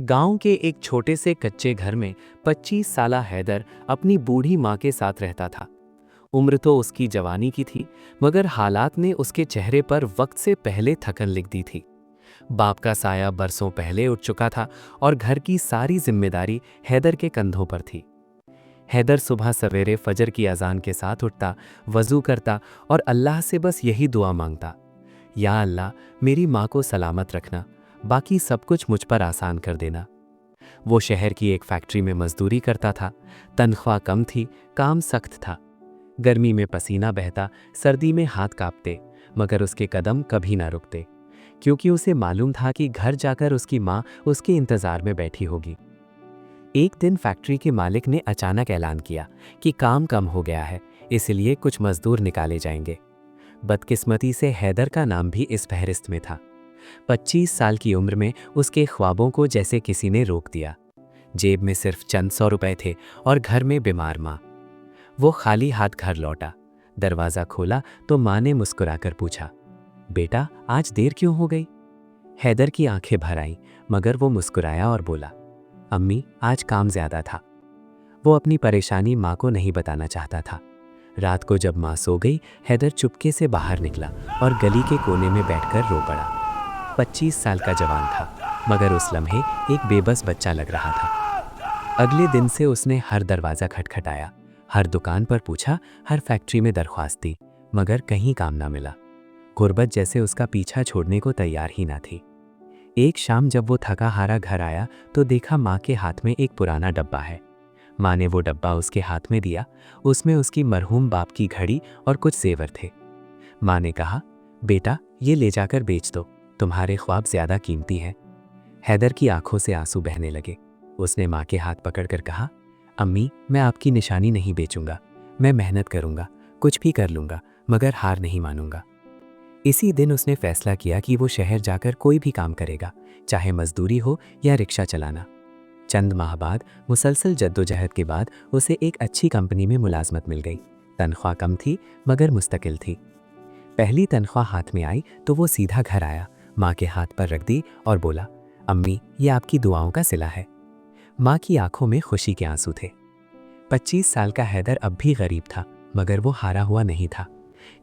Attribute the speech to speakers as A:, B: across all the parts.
A: गांव के एक छोटे से कच्चे घर में 25 साला हैदर अपनी बूढ़ी माँ के साथ रहता था। उम्र तो उसकी जवानी की थी, मगर हालात ने उसके चेहरे पर वक्त से पहले थकन लिख दी थी। बाप का साया बरसों पहले उठ चुका था और घर की सारी जिम्मेदारी हैदर के कंधों पर थी। हैदर सुबह सवेरे फजर की अजान के साथ उठता, वजू करता और अल्लाह से बस यही दुआ मांगता, या अल्लाह मेरी माँ को सलामत रखना, बाकी सब कुछ मुझ पर आसान कर देना। वो शहर की एक फैक्ट्री में मजदूरी करता था। तनख्वाह कम थी, काम सख्त था। गर्मी में पसीना बहता, सर्दी में हाथ कांपते, मगर उसके कदम कभी ना रुकते, क्योंकि उसे मालूम था कि घर जाकर उसकी माँ उसके इंतजार में बैठी होगी। एक दिन फैक्ट्री के मालिक ने अचानक ऐलान किया कि काम कम हो गया है, इसलिए कुछ मजदूर निकाले जाएंगे। बदकिस्मती से हैदर का नाम भी इस फहरिस्त में था। 25 साल की उम्र में उसके ख्वाबों को जैसे किसी ने रोक दिया। जेब में सिर्फ चंद 100 रुपए थे और घर में बीमार माँ। वो खाली हाथ घर लौटा। दरवाज़ा खोला तो माँ ने मुस्कुराकर पूछा, बेटा आज देर क्यों हो गई? हैदर की आंखें भर आईं, मगर वो मुस्कुराया और बोला, अम्मी आज काम ज्यादा था। वो अपनी परेशानी माँ को नहीं बताना चाहता था। रात को जब माँ सो गई, हैदर चुपके से बाहर निकला और गली के कोने में बैठकर रो पड़ा। 25 साल का जवान था, मगर उस लम्हे एक बेबस बच्चा लग रहा था। अगले दिन से उसने हर दरवाज़ा खटखटाया, हर दुकान पर पूछा, हर फैक्ट्री में दरख्वास्त दी, मगर कहीं काम ना मिला। गुर्बत जैसे उसका पीछा छोड़ने को तैयार ही ना थी। एक शाम जब वो थका हारा घर आया तो देखा माँ के हाथ में एक पुराना डब्बा है। माँ ने वो डब्बा उसके हाथ में दिया। उसमें उसकी मरहूम बाप की घड़ी और कुछ जेवर थे। माँ ने कहा, बेटा ये ले जाकर बेच दो, तुम्हारे ख्वाब ज्यादा कीमती हैं। हैदर की आंखों से आंसू बहने लगे। उसने माँ के हाथ पकड़कर कहा, अम्मी मैं आपकी निशानी नहीं बेचूंगा, मैं मेहनत करूंगा, कुछ भी कर लूंगा, मगर हार नहीं मानूंगा। इसी दिन उसने फैसला किया कि वो शहर जाकर कोई भी काम करेगा, चाहे मजदूरी हो या रिक्शा चलाना। चंद माह बाद मुसलसल जद्दोजहद के बाद उसे एक अच्छी कंपनी में मुलाजमत मिल गई। तनख्वाह कम थी, मगर मुस्तकिल थी। पहली तनख्वाह हाथ में आई तो वो सीधा घर आया, माँ के हाथ पर रख दी और बोला, अम्मी ये आपकी दुआओं का सिला है। माँ की आंखों में खुशी के आंसू थे। 25 साल का हैदर अब भी गरीब था, मगर वो हारा हुआ नहीं था,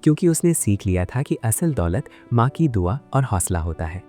A: क्योंकि उसने सीख लिया था कि असल दौलत माँ की दुआ और हौसला होता है।